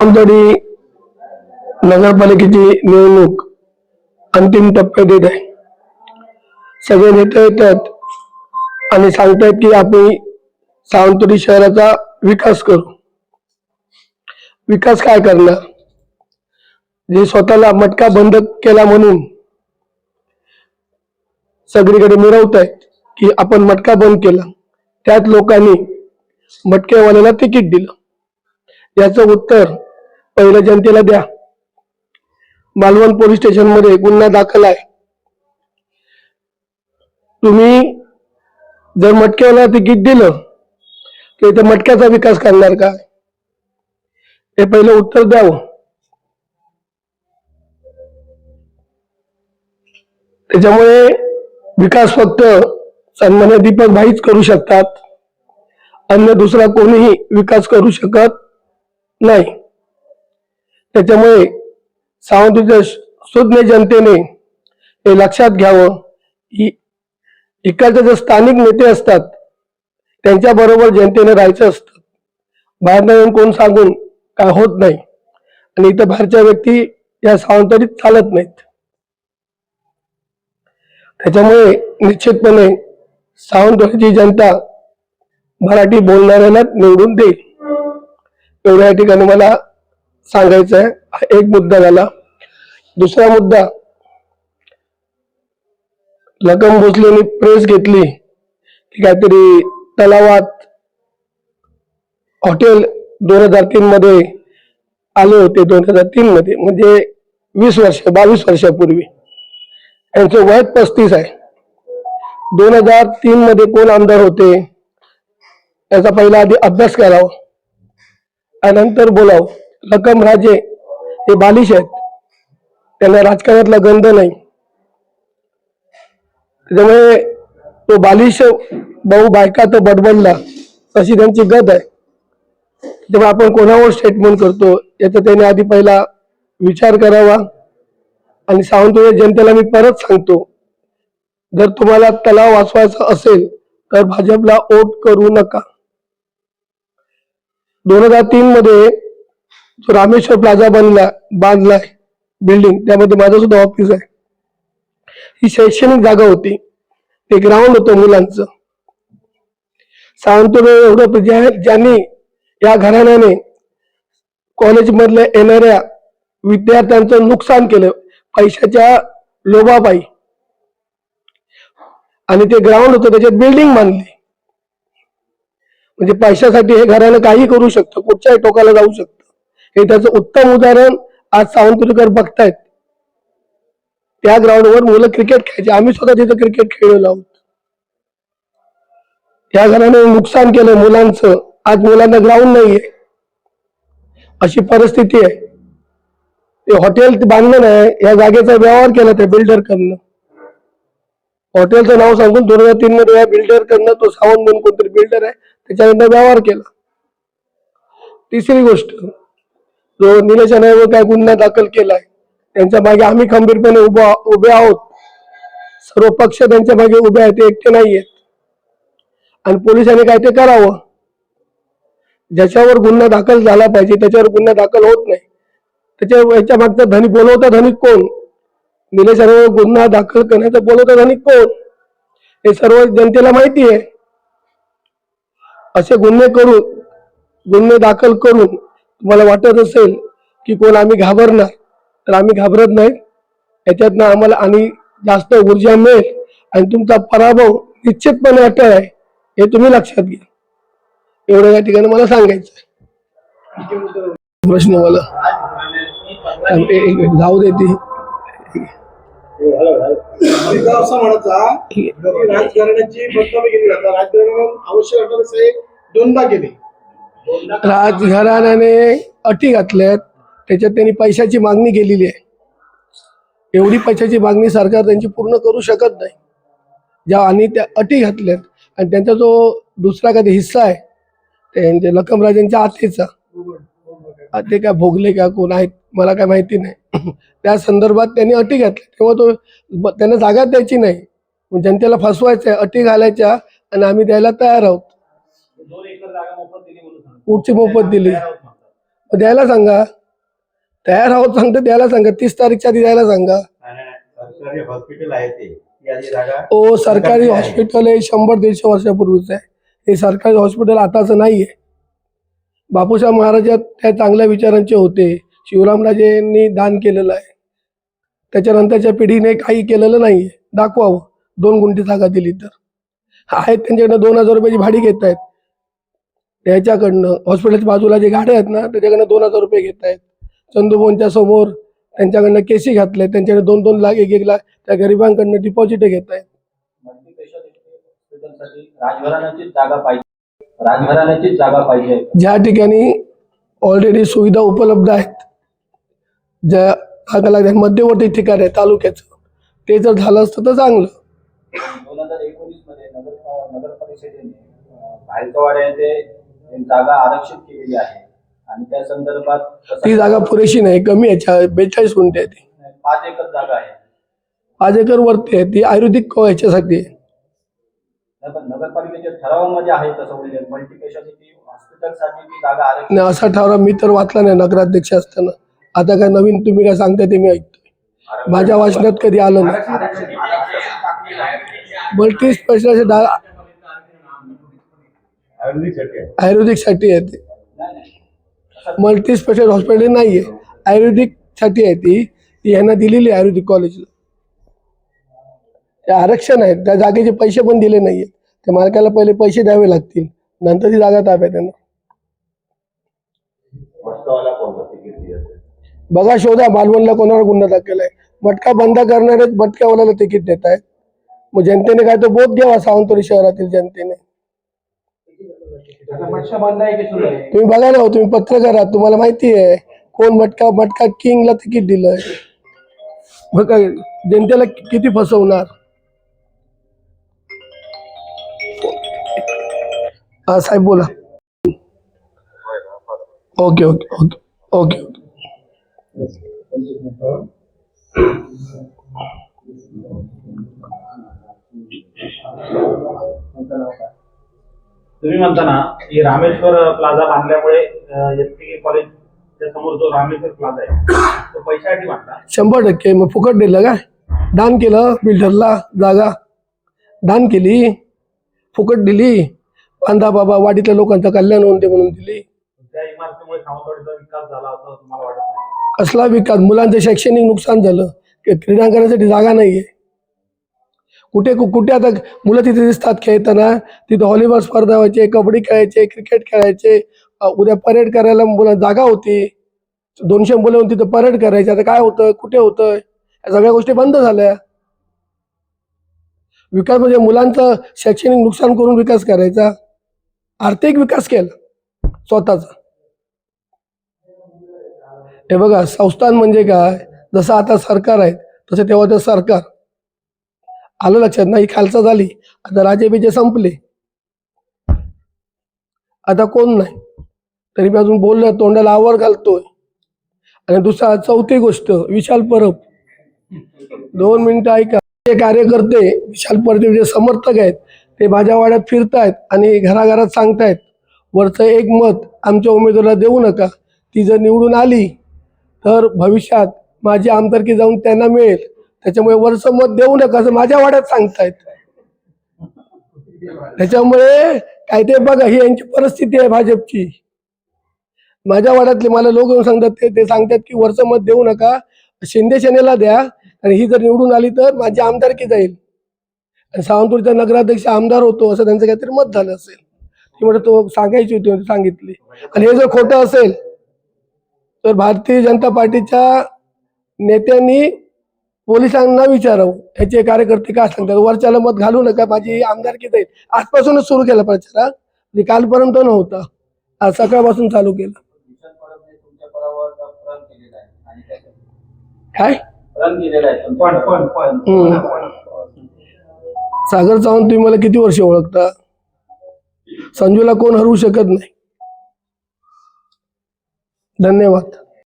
सावंतवाडी नगरपालिकेची निवडणूक अंतिम टप्प्यात येत आहे. सगळे नेते येतात आणि सांगतात की आपण सावंतवाडी शहराचा विकास करू. विकास काय करणार? जे स्वतःला मटका बंद केला म्हणून सगळीकडे मिरवत आहेत की आपण मटका बंद केला, त्यात लोकांनी मटकेवाल्याला तिकीट दिलं. याचं उत्तर पहिलं जनतेला द्या. मालवण पोलीस स्टेशन मध्ये गुन्हा दाखल आहे. तुम्ही जर मटक्याला तिकीट दिलं तर इथे मटक्याचा विकास करणार का? हे पहिलं उत्तर द्यावं. त्याच्यामुळे विकास फक्त सन्मान्य दीपक भाईच करू शकतात, अन्य दुसरा कोणीही विकास करू शकत नाही. त्याच्यामुळे सावंतवाडीच्या सुज्ञ जनतेने हे लक्षात घ्यावं की इकडचे जे स्थानिक नेते असतात त्यांच्या बरोबर जनतेने राहायचं असतं. बाहेर येऊन कोण सांगून काय होत नाही, आणि इथं बाहेरच्या व्यक्ती या सावंतवाडीत चालत नाहीत. त्याच्यामुळे निश्चितपणे सावंतवाडीची जनता मराठी बोलणाऱ्याला निवडून देईल. एवढ्या या ठिकाणी मला सांगायचं आहे. हा एक मुद्दा झाला. दुसरा मुद्दा, लखन भोसलेंनी प्रेस घेतली की काहीतरी तलावात हॉटेल 2003 मध्ये आले होते. 2003 मध्ये म्हणजे 22 वर्षापूर्वी. यांचं वय 35 आहे. 2003 मध्ये कोण आमदार होते याचा पहिला आधी अभ्यास करावा आणि नंतर बोलावं. लखन राजे हे बालिश आहेत, त्यांना राजकारणातला गंध नाही. त्याच्यामुळे तो बालिश भाऊ बायका तर बडबडला अशी त्यांची गत आहे. त्यामुळे आपण कोणावर स्टेटमेंट करतो याचा त्याने आधी पहिला विचार करावा. आणि सावंतवाडी जनतेला मी परत सांगतो, जर तुम्हाला तलाव वाचवायचा असेल तर भाजपला वोट करू नका. 2003 मध्ये जो रामेश्वर प्लाझा बांधलाय बिल्डिंग, त्यामध्ये माझं सुद्धा ऑफिस आहे. ही शैक्षणिक जागा होती, ते ग्राउंड होतं मुलांचं. सावंतवाडी एवढं ज्यांनी या घराण्याने कॉलेज मधल्या येणाऱ्या विद्यार्थ्यांचं नुकसान केलं पैशाच्या लोभापायी, आणि ते ग्राउंड होतं त्याच्यात बिल्डिंग बांधली. म्हणजे पैशासाठी हे घरानं काही करू शकतं, कुठच्याही टोकाला जाऊ शकतं. हे त्याचं उत्तम उदाहरण आज सावंतवाडीकर बघतायत. त्या ग्राउंडवर मुलं क्रिकेट खेळायचे. आम्ही स्वतः तिथं क्रिकेट खेळलेलो आहोत. त्या घराने नुकसान केलं मुलांचं. आज मुलांना ग्राउंड नाहीये, अशी परिस्थिती आहे. ते हॉटेल बांधलं नाही, या जागेचा व्यवहार केला त्या बिल्डर कडनं. हॉटेलचं नाव सांगून 2003 मध्ये या बिल्डर कडनं, तो सावंत म्हणून कोणतरी बिल्डर आहे, त्याच्याकडनं व्यवहार केला. तिसरी गोष्ट, जो निलेश राणेवर काय गुन्हा दाखल केलाय त्यांच्या मागे आम्ही खंबीरपणे उभे आहोत. सर्व पक्ष त्यांच्या मागे उभे आहेत, ते एकटे नाहीयेत. आणि पोलिसांनी काय ते करावं. ज्याच्यावर गुन्हा दाखल झाला पाहिजे त्याच्यावर गुन्हा दाखल होत नाही. याच्या मागचा धनी बोलवता धनिक कोण? निलेश राणेवर गुन्हा दाखल करण्याचा बोलवता धनिक कोण? हे सर्व जनतेला माहिती आहे. असे गुन्हे दाखल करून तुम्हाला वाटत असेल की कोण आम्ही घाबरणार, तर आम्ही घाबरत नाही. याच्यातनं आम्हाला आणि जास्त ऊर्जा मिळेल आणि तुमचा पराभव निश्चितपणे अटळ आहे, हे तुम्ही लक्षात घ्या. एवढं या ठिकाणी मला सांगायचं. प्रश्न मला जाऊ देते. असं म्हणता राजकारणाची बदनामी केली जातात. राजकारणाने आवश्यक असणारे दोनदा केले. राजघराण्याने अटी घातल्यात, त्याच्यात त्यांनी पैशाची मागणी केलेली आहे. एवढी पैशाची मागणी सरकार त्यांची पूर्ण करू शकत नाही. ज्या आणि त्या अटी घातल्यात, आणि त्यांचा जो दुसरा कधी हिस्सा आहे त्यांच्या लखनराजेंच्या आतेचा, ते काय भोगले का कोण आहेत मला काय माहिती नाही, त्या संदर्भात त्यांनी अटी घातल्या. तेव्हा तो त्यांना जागा द्यायची नाही, जनतेला फसवायचं, अटी घालायच्या, आणि आम्ही द्यायला तयार आहोत. कुठची मोफत दिली? मग द्यायला सांगा, तयार आहोत सांगते द्यायला सांगा, 30 तारीखच्या आधी द्यायला सांगा. सरकारी हॉस्पिटल आहे ते ती आधी जागा ओ सरकारी सरकारची आहे. हॉस्पिटल हे 100-150 वर्षापूर्वीच आहे. हे सरकारी हॉस्पिटल आताच नाहीये. बापूसाहेब महाराज त्या चांगल्या विचारांचे होते. शिवरामराजेंनी दान केलेलं आहे. त्याच्यानंतरच्या पिढीने काही केलेलं नाहीये. दाखवावं 2 गुंठी जागा दिली तर. आहेत त्यांच्याकडनं 2000 रुपयाची भाडी घेत आहेत. त्याच्याकडनं हॉस्पिटलच्या बाजूला जे गाड्या आहेत ना त्याच्याकडनं 2000 रुपये घेत आहेत. चंदुभवनच्या समोर त्यांच्याकडनं केसी घातले, त्यांच्याकडे 2-2 लाख 1-1 लाख त्या गरिबांकडनं डिपॉझिट घेत आहेत. हॉस्पिटलसाठी राजघराण्याचीच जागा पाहिजे. ज्या ठिकाणी ऑलरेडी सुविधा उपलब्ध आहेत, ज्या भागाला मध्यवर्ती ठिकाण आहे तालुक्याचं, ते जर झालं असतं तर चांगलं. 2019 मध्ये नगर परिषदेने भायखवाड येथे एक जागा आरक्षित केलेली आहे आणि त्या संदर्भात ती जागा पुरेशी नाही, कमी आहे. 42 गुंठे आहे ती. 5 एकर जागा आहे. 5 एकर वरती आहे ती. आयुर्वेदिक ह्याच्यासाठी आहे. पण नगरपालिकेच्या ठरावामध्ये आहे तसं उल्लेख मल्टीस्पेशालिटी हॉस्पिटलसाठी ती जागा आरक्षित. आणि असा ठराव मी तर वाचला नाही नगराध्यक्ष असताना. आता काय नवीन तुम्ही काय सांगताय ते मी ऐकतोय. माझ्या वाचनात कधी आलं नाही. मल्टी स्पेशालिटी आयुर्वेदिक साठी आहे ते. मल्टी स्पेशल हॉस्पिटल नाहीये, आयुर्वेदिक साठी आहे ती. यांना दिलेली आहे आयुर्वेदिक कॉलेजला. ते आरक्षण आहे, त्या जागेचे पैसे पण दिले नाहीये. त्या मालकाला पहिले पैसे द्यावे लागतील, नंतर ती जागा ताब्यात त्यांना. बघा शोधा मालवणला कोणाला गुन्हा दाखल आहे. मटका बंद करणारे मटक्यावाल्याला तिकीट देत आहेत. मग जनतेने काय तो बोध घ्यावा सावंतवाडी शहरातील जनतेने. तुम्ही बघा ना, तुम्ही पत्रकार आहात, तुम्हाला माहिती आहे कोण मटका किंगला तिकीट दिलंय. बघा जनतेला किती फसवणार. हा साहेब बोला. Okay okay okay okay okay. तुम्ही म्हणता ना की रामेश्वर प्लाझा बांधल्यामुळे एसपी कॉलेजच्या समोर जो रामेश्वर प्लाझा आहे तो पैशासाठी बांधला. 100%. मग फुकट दिलं काय? दान केलं बिल्डरला जागा, दान केली, फुकट दिली. बांधा बाबा, वाडीतल्या लोकांचं कल्याण होऊन दे म्हणून दिली. त्या इमारतीमुळे सावंतवाडीचा विकास झाला असं तुम्हाला वाटत नाही? कसला विकास? मुलांचं शैक्षणिक नुकसान झालं. क्रीडांगणासाठी जागा नाहीये. कुठे कुठे आता मुलं तिथे दिसतात खेळताना. तिथे व्हॉलीबॉल स्पर्धा व्हायचे, कबड्डी खेळायचे, क्रिकेट खेळायचे. उद्या परेड करायला मुलं जागा होती. 200 मुलं येऊन तिथे परेड करायचे. आता काय होतं, कुठे होतं? या सगळ्या गोष्टी बंद झाल्या. विकास म्हणजे मुलांचं शैक्षणिक नुकसान करून विकास करायचा. आर्थिक विकास केला स्वतःचा. हे बघा संस्थान म्हणजे काय, जसं आता सरकार आहे तसं तेव्हा ते सरकार आलं लक्षात नाही. खालचा झाली, आता राजेबीजे संपले, आता कोण नाही. तरी मी अजून बोललो, तोंडाला आवर घालतोय. आणि दुसरा 4थी गोष्ट, विशाल परब. 2 मिनिटं ऐका. ते कार्यकर्ते विशाल परब जे समर्थक आहेत ते माझ्या वाड्यात फिरतायत आणि घराघरात सांगतायत वरचं एक मत आमच्या उमेदवाराला देऊ नका. ती जर निवडून आली तर भविष्यात माझी आमदारकी जाऊन त्यांना मिळेल, त्याच्यामुळे वरचं मत देऊ नका असं माझ्या वाड्यात सांगतायत. त्याच्यामुळे काय ते बघा, ही यांची परिस्थिती आहे भाजपची. माझ्या वाड्यातले मला लोक येऊन सांगतात, ते सांगतात की वरचं मत देऊ नका, शिंदे सेनेला द्या, आणि ही जर निवडून आली तर माझी आमदारकी जाईल. आणि सावंतवाडीचा नगराध्यक्ष आमदार होतो असं त्यांचं काहीतरी मत झालं असेल. ती म्हणत तो सांगायची होती, सांगितली. आणि हे जर खोटं असेल तर भारतीय जनता पार्टीच्या नेत्यांनी पोलिसांना विचारावं, ह्याचे कार्यकर्ते काय सांगतात. वरच्याला मत घालू नका, माझी आमदारकी जाईल. आजपासूनच सुरू केला प्रचार, म्हणजे कालपर्यंत नव्हता, आज सकाळपासून चालू केलं. काय सागर चव्हाण, तुम्ही मला किती वर्ष ओळखता? संजूला कोण हरवू शकत नाही. धन्यवाद.